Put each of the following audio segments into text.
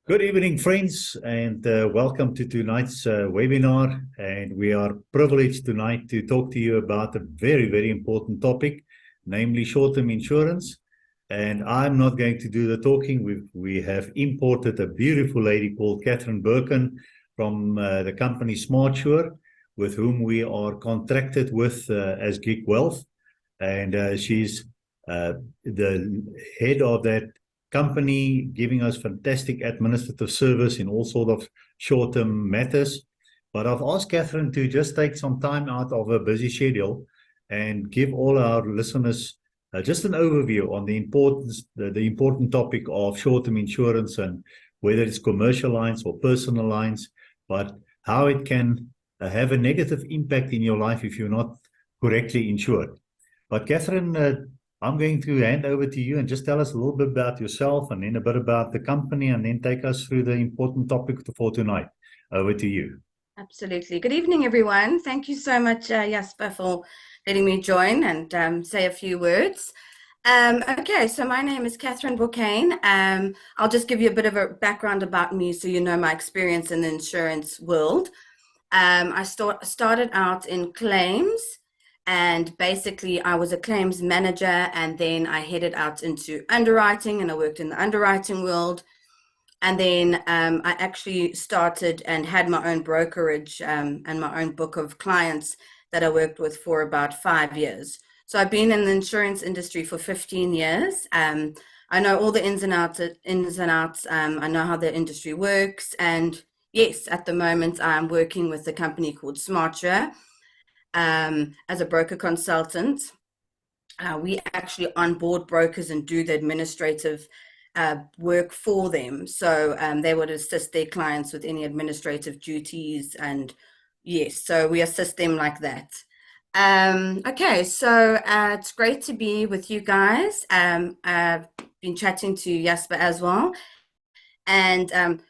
Good evening, friends, and welcome to tonight's webinar. And we are privileged tonight to talk to you about a very, very important topic, namely short-term insurance. And I'm not going to do the talking. We have imported a beautiful lady called Kathryn Bourquin from the company SmartSure, with whom we are contracted with as Gig Wealth. And she's the head of that company, giving us fantastic administrative service in all sort of short-term matters. But I've asked Kathryn to just take some time out of her busy schedule and give all our listeners just an overview on the important topic of short-term insurance, and whether it's commercial lines or personal lines, but how it can have a negative impact in your life if you're not correctly insured. But Kathryn, I'm going to hand over to you and just tell us a little bit about yourself and then a bit about the company, and then take us through the important topic for tonight. Over to you. Absolutely. Good evening, everyone. Thank you so much, Jasper, for letting me join and say a few words. Okay, so my name is Kathryn Bourquin. I'll just give you a bit of a background about me so you know my experience in the insurance world. I started out in claims. And basically, I was a claims manager, and then I headed out into underwriting, and I worked in the underwriting world. And then I actually started and had my own brokerage and my own book of clients that I worked with for about 5 years. So I've been in the insurance industry for 15 years. I know all the ins and outs. I know how the industry works. And yes, at the moment, I'm working with a company called SmartSure. As a broker consultant. We actually onboard brokers and do the administrative work for them. So they would assist their clients with any administrative duties. And yes, so we assist them like that. Okay, so it's great to be with you guys. I've been chatting to Jasper as well. And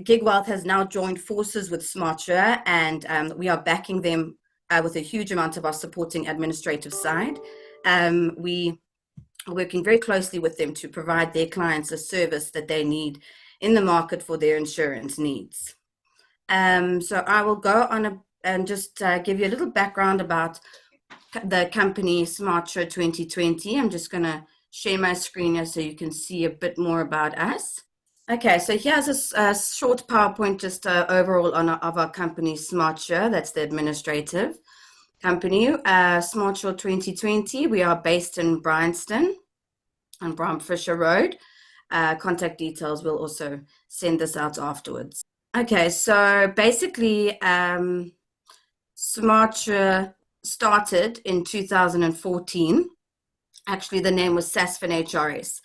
Gig Wealth has now joined forces with SmartSure, and we are backing them with a huge amount of our supporting administrative side. We are working very closely with them to provide their clients a service that they need in the market for their insurance needs. So I will go on and just give you a little background about the company SmartSure 2020. I'm just going to share my screen here so you can see a bit more about us. Okay, so here's a short PowerPoint just overall of our company, SmartSure. That's the administrative company. SmartSure 2020, we are based in Bryanston on Bram Fisher Road. Contact details, we'll also send this out afterwards. Okay, so basically, SmartSure started in 2014. Actually, the name was Sasfin HRS.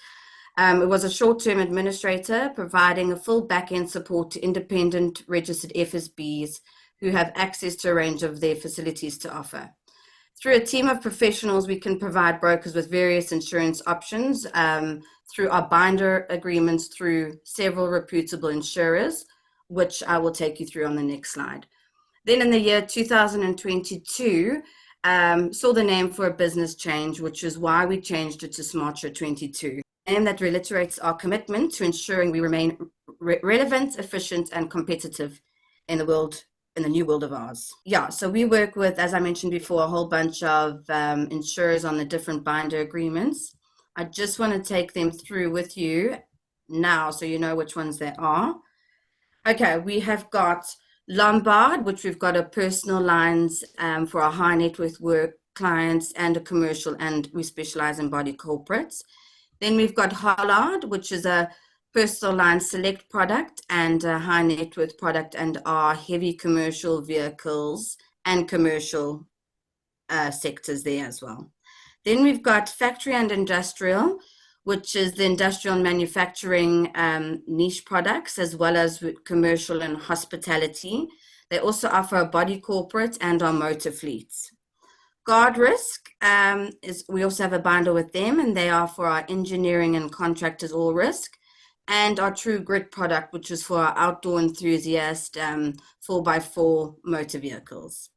It was a short-term administrator providing a full back-end support to independent registered FSBs who have access to a range of their facilities to offer. Through a team of professionals, we can provide brokers with various insurance options through our binder agreements through several reputable insurers, which I will take you through on the next slide. Then in the year 2022, saw the name for a business change, which is why we changed it to SmartSure 22. And that reiterates our commitment to ensuring we remain relevant, efficient, and competitive in the new world of ours. Yeah, so we work with, as I mentioned before, a whole bunch of insurers on the different binder agreements. I just want to take them through with you now so you know which ones they are. Okay, we have got Lombard, which we've got a personal lines for our high net worth work clients, and a commercial, and we specialize in body corporates. Then we've got Hollard, which is a personal line select product and a high net worth product, and our heavy commercial vehicles and commercial sectors there as well. Then we've got Factory and Industrial, which is the industrial and manufacturing niche products, as well as commercial and hospitality. They also offer a body corporate and our motor fleets. Guard Risk we also have a binder with them, and they are for our engineering and contractors all risk, and our True Grit product, which is for our outdoor enthusiast 4x4 motor vehicles.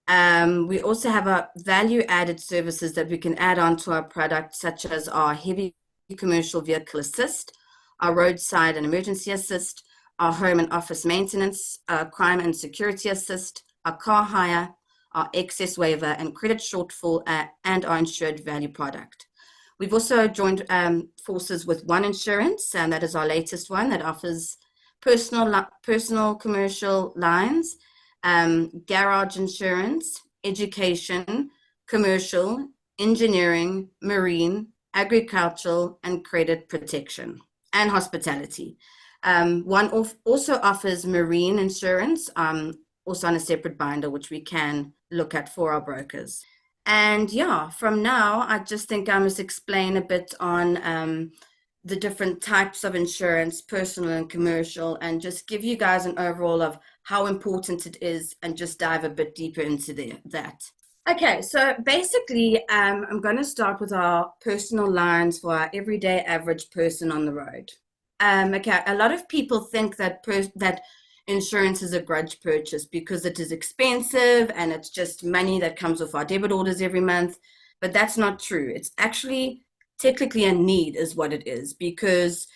We also have a value-added services that we can add on to our product, such as our heavy commercial vehicle assist, our roadside and emergency assist, our home and office maintenance, our crime and security assist, our car hire, our excess waiver and credit shortfall, and our insured value product. We've also joined forces with One Insurance, and that is our latest one that offers personal commercial lines, garage insurance, education, commercial, engineering, marine, agricultural, and credit protection, and hospitality. One also offers marine insurance, also on a separate binder, which we can look at for our brokers. And yeah, from now, I just think I must explain a bit on the different types of insurance, personal and commercial, and just give you guys an overall of how important it is and just dive a bit deeper into that. Okay, so basically, I'm going to start with our personal lines for our everyday average person on the road. Okay, a lot of people think that insurance is a grudge purchase because it is expensive and it's just money that comes off our debit orders every month, but that's not true. It's actually technically a need is what it is, because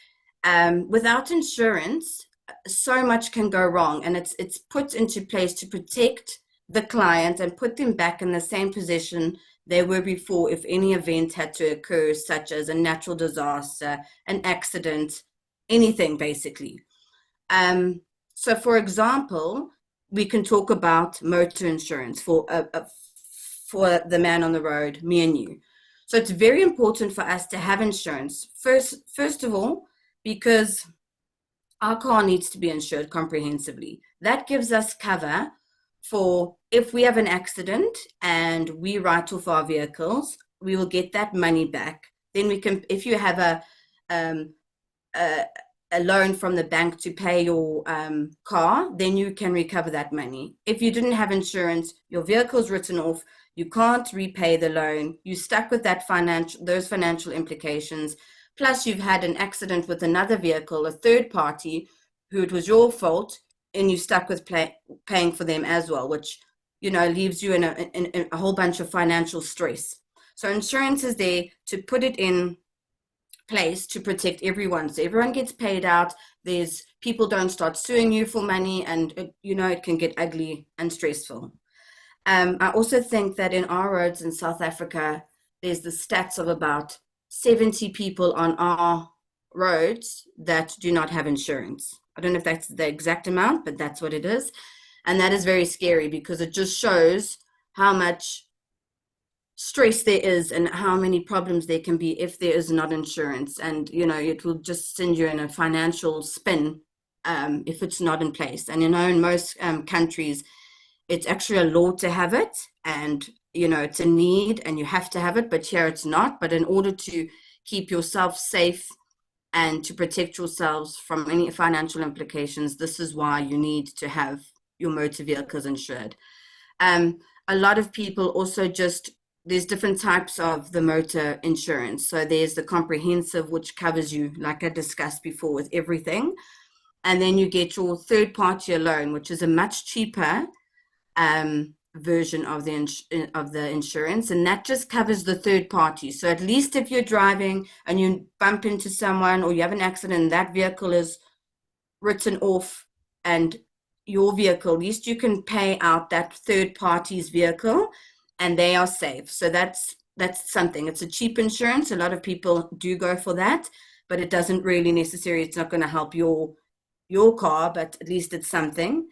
without insurance, so much can go wrong, and it's put into place to protect the client and put them back in the same position they were before if any event had to occur, such as a natural disaster, an accident, anything basically. So for example, we can talk about motor insurance for the man on the road, me and you. So it's very important for us to have insurance. First of all, because our car needs to be insured comprehensively. That gives us cover for if we have an accident and we write off our vehicles, we will get that money back. Then we can, if you have a loan from the bank to pay your car, then you can recover that money. If you didn't have insurance, your vehicle's written off, you can't repay the loan, you're stuck with those financial implications. Plus, you've had an accident with another vehicle, a third party, who it was your fault, and you're stuck with paying for them as well, which, you know, leaves you in a whole bunch of financial stress. So insurance is there to put it in place to protect everyone. So everyone gets paid out. There's people don't start suing you for money, and it can get ugly and stressful. I also think that in our roads in South Africa, there's the stats of about 70 people on our roads that do not have insurance. I don't know if that's the exact amount, but that's what it is. And that is very scary because it just shows how much stress there is and how many problems there can be if there is not insurance. And, it will just send you in a financial spin if it's not in place. And, in most countries, it's actually a law to have it, and it's a need and you have to have it, but here it's not. But in order to keep yourself safe and to protect yourselves from any financial implications, this is why you need to have your motor vehicles insured. A lot of people also there's different types of the motor insurance. So there's the comprehensive, which covers you, like I discussed before, with everything. And then you get your third party alone, which is a much cheaper version of the insurance, and that just covers the third party. So at least if you're driving and you bump into someone or you have an accident, that vehicle is written off, and your vehicle, at least you can pay out that third party's vehicle and they are safe. So that's something. It's a cheap insurance. A lot of people do go for that, but it doesn't really necessarily, it's not going to help your car, but at least it's something.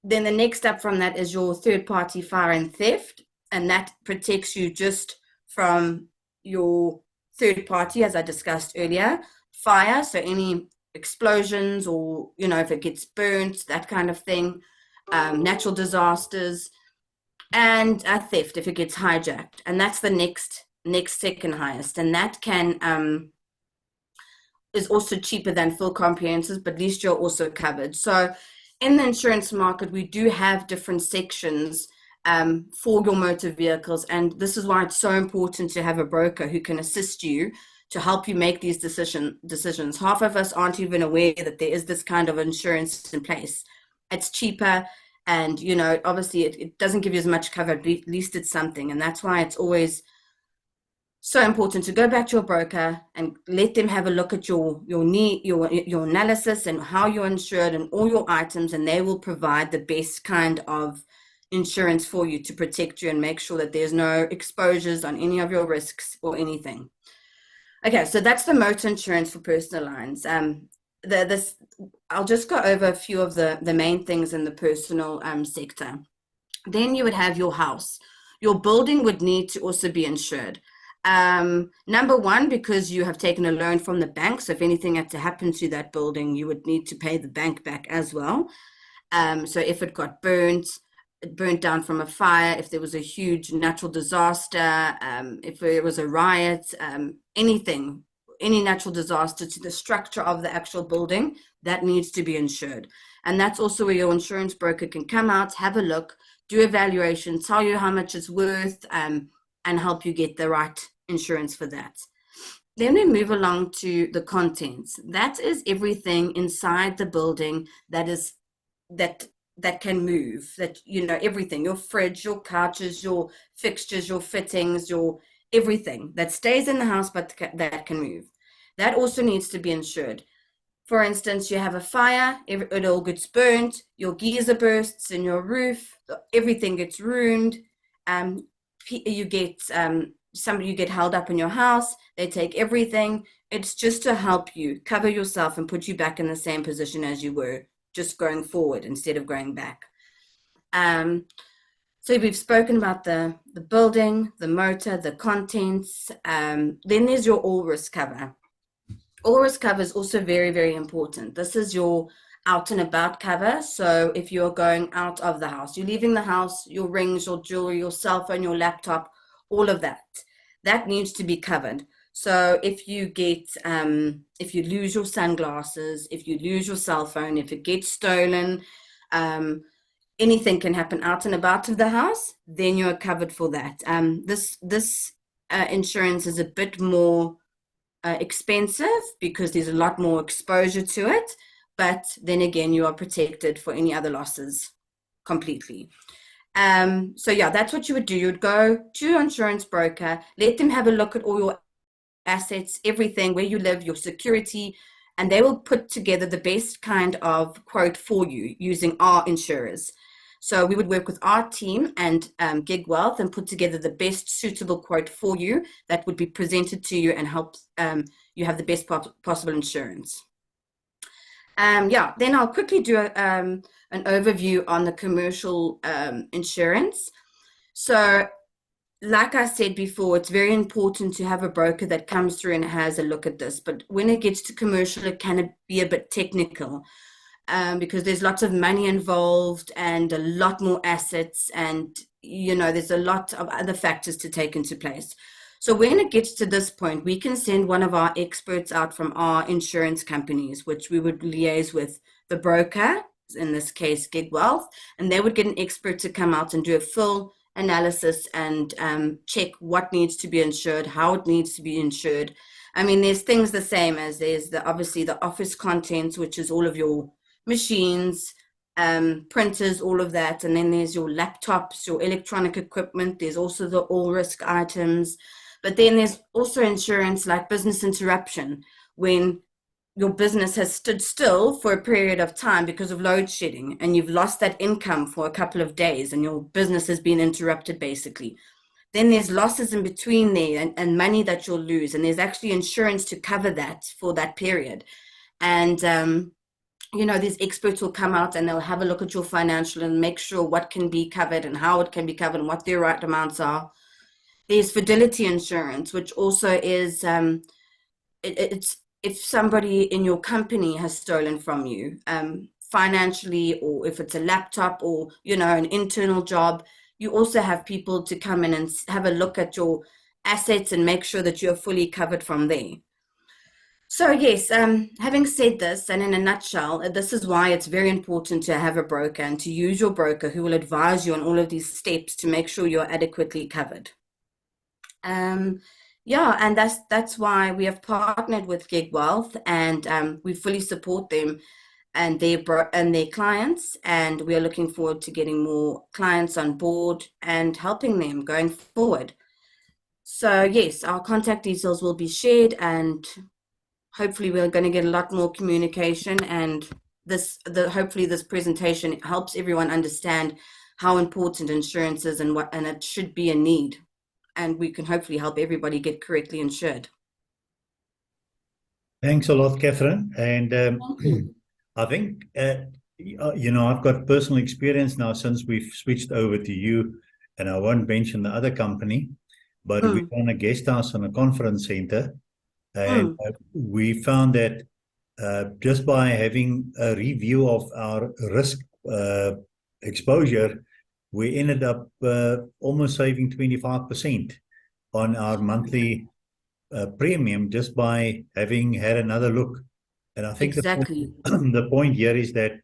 Then the next up from that is your third-party fire and theft, and that protects you just from your third party, as I discussed earlier. Fire, so any explosions or, if it gets burnt, that kind of thing. Natural disasters, and theft, if it gets hijacked. And that's the next second highest. And that is also cheaper than full comprehensive, but at least you're also covered. So in the insurance market, we do have different sections for your motor vehicles. And this is why it's so important to have a broker who can assist you to help you make these decisions. Half of us aren't even aware that there is this kind of insurance in place. It's cheaper, and, obviously it doesn't give you as much cover, but at least it's something. And that's why it's always So important to go back to your broker and let them have a look at your analysis and how you're insured and all your items, and they will provide the best kind of insurance for you to protect you and make sure that there's no exposures on any of your risks or anything. Okay, so that's the motor insurance for personal lines. I'll just go over a few of the main things in the personal sector. Then you would have your house. Your building would need to also be insured. Number one, because you have taken a loan from the bank. So if anything had to happen to that building, you would need to pay the bank back as well. So if it got burnt down from a fire, if there was a huge natural disaster, if there was a riot, anything, any natural disaster to the structure of the actual building, that needs to be insured. And that's also where your insurance broker can come out, have a look, do evaluation, tell you how much it's worth, and help you get the right insurance for that. Then we move along to the contents. That is everything inside the building that can move, that, everything, your fridge, your couches, your fixtures, your fittings, your everything that stays in the house but that can move. That also needs to be insured. For instance, you have a fire, it all gets burnt, your geyser bursts in your roof, everything gets ruined. You get you get held up in your house, they take everything. It's just to help you cover yourself and put you back in the same position as you were, just going forward instead of going back. So we've spoken about the building, the motor, the contents. Then there's your all risk cover. All risk cover is also very, very important. This is your out and about cover. So if you're going out of the house, you're leaving the house, your rings, your jewelry, your cell phone, your laptop, all of that needs to be covered. So if you lose your sunglasses, if you lose your cell phone, if it gets stolen, anything can happen out and about of the house, then you're covered for that. This insurance is a bit more expensive because there's a lot more exposure to it, but then again, you are protected for any other losses completely. So yeah, that's what you would do. You would go to your insurance broker, let them have a look at all your assets, everything, where you live, your security, and they will put together the best kind of quote for you using our insurers. So we would work with our team and Gig Wealth and put together the best suitable quote for you that would be presented to you and help you have the best possible insurance. Then I'll quickly do an overview on the commercial insurance. So like I said before, it's very important to have a broker that comes through and has a look at this. But when it gets to commercial, it can be a bit technical because there's lots of money involved and a lot more assets, and there's a lot of other factors to take into place. So when it gets to this point, we can send one of our experts out from our insurance companies, which we would liaise with the broker, in this case, Gig Wealth, and they would get an expert to come out and do a full analysis and check what needs to be insured, how it needs to be insured. I mean, there's things the same as there's obviously the office contents, which is all of your machines, printers, all of that. And then there's your laptops, your electronic equipment. There's also the all risk items. But then there's also insurance like business interruption, when your business has stood still for a period of time because of load shedding and you've lost that income for a couple of days and your business has been interrupted basically. Then there's losses in between there and money that you'll lose, and there's actually insurance to cover that for that period. And these experts will come out and they'll have a look at your financial and make sure what can be covered and how it can be covered and what the right amounts are. There's fidelity insurance, which also is it's if somebody in your company has stolen from you financially, or if it's a laptop or, an internal job, you also have people to come in and have a look at your assets and make sure that you're fully covered from there. So yes, having said this, and in a nutshell, this is why it's very important to have a broker and to use your broker who will advise you on all of these steps to make sure you're adequately covered. And that's why we have partnered with Gig Wealth, and we fully support them and their clients, and we are looking forward to getting more clients on board and helping them going forward. So yes, our contact details will be shared, and hopefully we're going to get a lot more communication, and hopefully this presentation helps everyone understand how important insurance is and it should be a need, and we can hopefully help everybody get correctly insured. Thanks a lot, Kathryn. And I think, I've got personal experience now since we've switched over to you, and I won't mention the other company, but we run a guest house on a conference center. And we found that just by having a review of our risk exposure, we ended up almost saving 25% on our monthly premium just by having had another look. And I think Exactly. the point here is that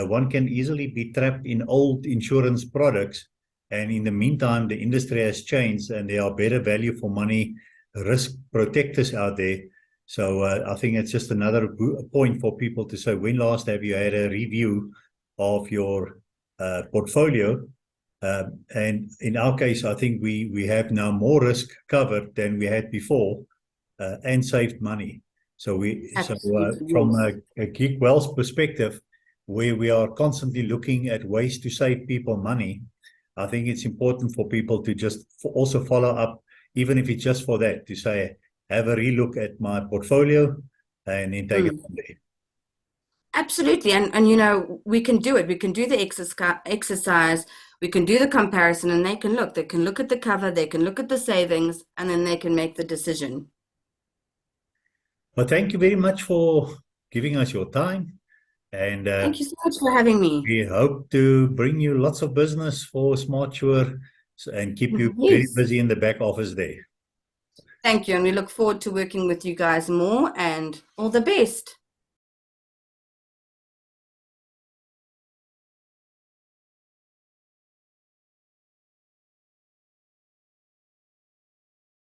one can easily be trapped in old insurance products. And in the meantime, the industry has changed and there are better value for money risk protectors out there. So I think it's just another point for people to say, when last have you had a review of your portfolio? And in our case, I think we have now more risk covered than we had before and saved money. So from a Geek Wealth perspective, where we are constantly looking at ways to save people money, I think it's important for people to just also follow up, even if it's just for that, to say, have a relook at my portfolio and then take it from there. Absolutely. And we can do it. We can do the exercise. We can do the comparison, and they can look at the cover, they can look at the savings, and then they can make the decision. Well, thank you very much for giving us your time. And thank you so much for having me. We hope to bring you lots of business for SmartSure and keep you very busy in the back office there. Thank you. And we look forward to working with you guys more, and all the best.